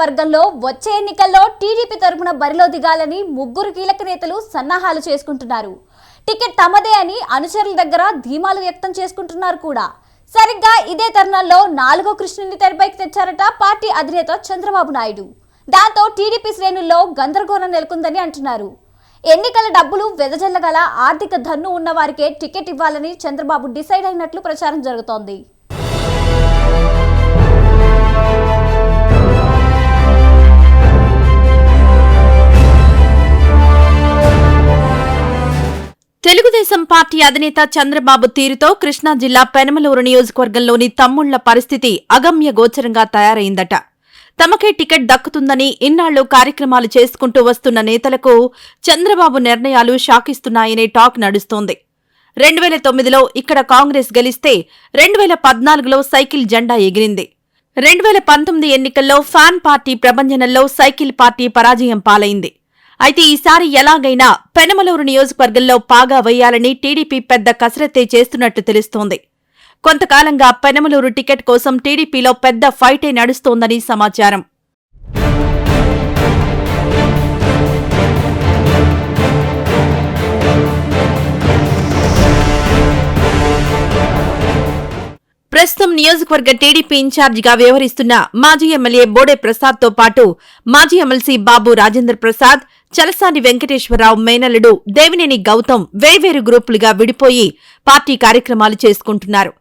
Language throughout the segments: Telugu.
నియోజకవర్గంలో వచ్చే ఎన్నికల్లో టీడీపీ తరపున బరిలో దిగాలని ముగ్గురు కీలక నేతలు సన్నాహాలు చేసుకుంటున్నారు. టికెట్ తమదే అని అనుచరుల దగ్గర ధీమాలు వ్యక్తం చేసుకుంటున్నారు కూడా. సరిగ్గా ఇదే తరుణంలో 4వ కృష్ణుని తెరపైకి తెచ్చారట పార్టీ అధినేత చంద్రబాబు నాయుడు. దాంతో టీడీపీ శ్రేణుల్లో గందరగోళం నెలకొందని అంటున్నారు. ఎన్నికల డబ్బులు వెదజల్లగల ఆర్థిక దన్ను ఉన్న వారికే టికెట్ ఇవ్వాలని చంద్రబాబు డిసైడ్ అయినట్లు ప్రచారం జరుగుతోంది. తెలుగుదేశం పార్టీ అధినేత చంద్రబాబు తీరుతో కృష్ణా జిల్లా పెనమలూరు నియోజకవర్గంలోని తమ్ముళ్ల పరిస్థితి అగమ్య గోచరంగా తయారైందట. తమకే టికెట్ దక్కుతుందని ఇన్నాళ్లు కార్యక్రమాలు చేసుకుంటూ వస్తున్న నేతలకు చంద్రబాబు నిర్ణయాలు షాకిస్తున్నాయనే టాక్ నడుస్తోంది. 2009లో ఇక్కడ కాంగ్రెస్ గెలిస్తే 2014లో సైకిల్ జెండా ఎగిరింది. 2019 ఎన్నికల్లో ఫ్యాన్ పార్టీ ప్రభంజనంలో సైకిల్ పార్టీ పరాజయం పాలైంది. అయితే ఈసారి ఎలాగైనా పెనమలూరు నియోజకవర్గంలో పాగా వేయాలని టీడీపీ పెద్ద కసరత్తే చేస్తున్నట్టు తెలుస్తోంది. కొంతకాలంగా పెనమలూరు టికెట్ కోసం టీడీపీలో పెద్ద ఫైటే నడుస్తోందని సమాచారం. ప్రస్తుతం నియోజకవర్గ టీడీపీ ఇన్ఛార్జిగా వ్యవహరిస్తున్న మాజీ ఎమ్మెల్యే బోడే ప్రసాద్తో పాటు మాజీ ఎమ్మెల్సీ బాబు రాజేంద్ర ప్రసాద్, చలసాని వెంకటేశ్వరరావు మేనల్లుడు దేవినేని గౌతమ్ వేర్వేరు గ్రూపులుగా విడిపోయి పార్టీ కార్యక్రమాలు చేసుకుంటున్నారు.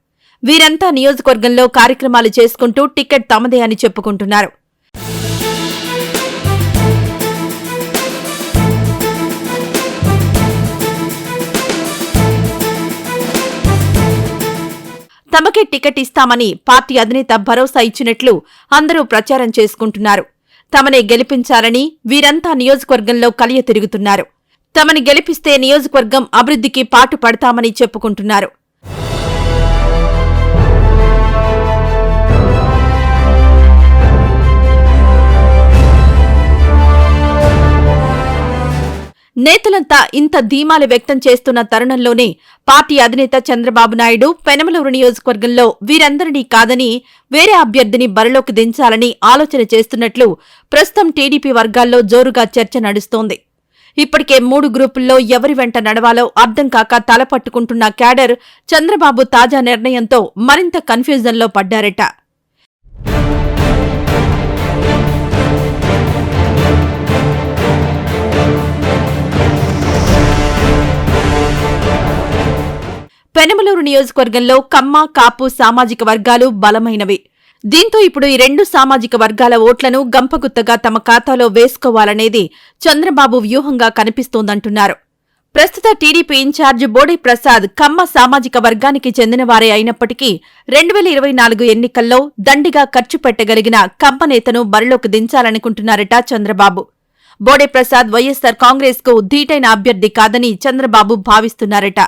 వీరంతా నియోజకవర్గంలో కార్యక్రమాలు చేసుకుంటూ టికెట్ తమదే అని చెప్పుకుంటున్నారు. తమకే టికెట్ ఇస్తామని పార్టీ అధినేత భరోసా ఇచ్చినట్లు అందరూ ప్రచారం చేసుకుంటున్నారు. తమనే గెలిపించాలని వీరంతా నియోజకవర్గంలో కలియ తిరుగుతున్నారు. తమని గెలిపిస్తే నియోజకవర్గం అభివృద్ధికి పాటు పడతామని చెప్పుకుంటున్నారు. నేతలంతా ఇంత ధీమాలు వ్యక్తం చేస్తున్న తరుణంలోనే పార్టీ అధినేత చంద్రబాబు నాయుడు పెనమలూరు నియోజకవర్గంలో వీరందరినీ కాదని వేరే అభ్యర్థిని బరిలోకి దించాలని ఆలోచన చేస్తున్నట్లు ప్రస్తుతం టీడీపీ వర్గాల్లో జోరుగా చర్చ నడుస్తోంది. ఇప్పటికే 3 గ్రూపుల్లో ఎవరి వెంట నడవాలో అర్థం కాక తలపట్టుకుంటున్న క్యాడర్ చంద్రబాబు తాజా నిర్ణయంతో మరింత కన్ఫ్యూజన్లో పడ్డారట. పెనమలూరు నియోజకవర్గంలో కమ్మ, కాపు సామాజిక వర్గాలు బలమైనవి. దీంతో ఇప్పుడు ఈ 2 సామాజిక వర్గాల ఓట్లను గంపగుత్తగా తమ ఖాతాలో వేసుకోవాలనేది చంద్రబాబు వ్యూహంగా కనిపిస్తోందంటున్నారు. ప్రస్తుత టీడీపీ ఇన్ఛార్జ్ బోడే ప్రసాద్ కమ్మ సామాజిక వర్గానికి చెందినవారే అయినప్పటికీ 2024 ఎన్నికల్లో దండిగా ఖర్చు పెట్టగలిగిన కమ్మ నేతను బరిలోకి దించాలనుకుంటున్నారట చంద్రబాబు. బోడే ప్రసాద్ వైఎస్సార్ కాంగ్రెస్ కు ధీటైన అభ్యర్థి కాదని చంద్రబాబు భావిస్తున్నారట.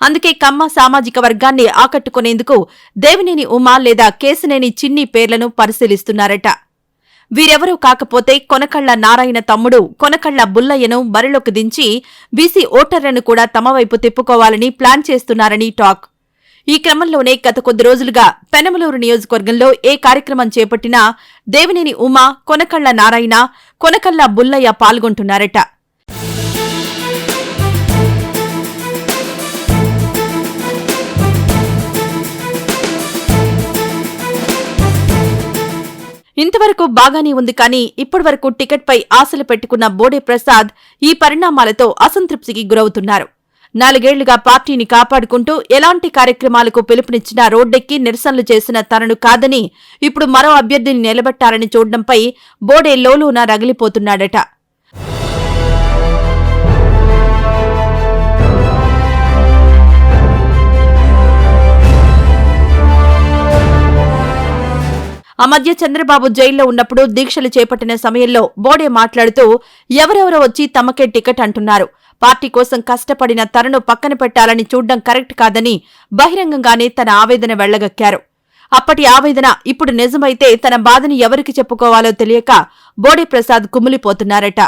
అందుకే కమ్మ సామాజిక వర్గాన్ని ఆకట్టుకునేందుకు దేవినేని ఉమా లేదా కేశినేని చిన్ని పేర్లను పరిశీలిస్తున్నారట. వీరెవరూ కాకపోతే కొనకళ్ల నారాయణ తమ్ముడు కొనకళ్ల బుల్లయ్యను బరిలోకి దించి బీసీ ఓటర్లను కూడా తమ వైపు తిప్పుకోవాలని ప్లాన్ చేస్తున్నారని టాక్. ఈ క్రమంలోనే గత కొద్ది రోజులుగా పెనమలూరు నియోజకవర్గంలో ఏ కార్యక్రమం చేపట్టినా దేవినేని ఉమా, కొనకళ్ల నారాయణ, కొనకళ్ల బుల్లయ్య పాల్గొంటున్నారట. ఇంతవరకు బాగానే ఉంది కానీ ఇప్పటివరకు టికెట్పై ఆశలు పెట్టుకున్న బోడే ప్రసాద్ ఈ పరిణామాలతో అసంతృప్తికి గురవుతున్నారు. 4 ఏళ్లుగా పార్టీని కాపాడుకుంటూ ఎలాంటి కార్యక్రమాలకు పిలుపునిచ్చినా రోడ్డెక్కి నిరసనలు చేసిన తనను కాదని ఇప్పుడు మరో అభ్యర్థిని నిలబెట్టాలని చూడడంపై బోడే లోలోన రగిలిపోతున్నాడట. ఆ మధ్య చంద్రబాబు జైల్లో ఉన్నప్పుడు దీక్షలు చేపట్టిన సమయంలో బోడే మాట్లాడుతూ ఎవరెవరో వచ్చి తమకే టికెట్ అంటున్నారు. పార్టీ కోసం కష్టపడిన తనను పక్కన పెట్టాలని చూడ్డం కరెక్ట్ కాదని బహిరంగంగానే తన ఆవేదన వెళ్లగక్కారు. అప్పటి ఆవేదన ఇప్పుడు నిజమైతే తన బాధని ఎవరికి చెప్పుకోవాలో తెలియక బోడే ప్రసాద్ కుమిలిపోతున్నారట.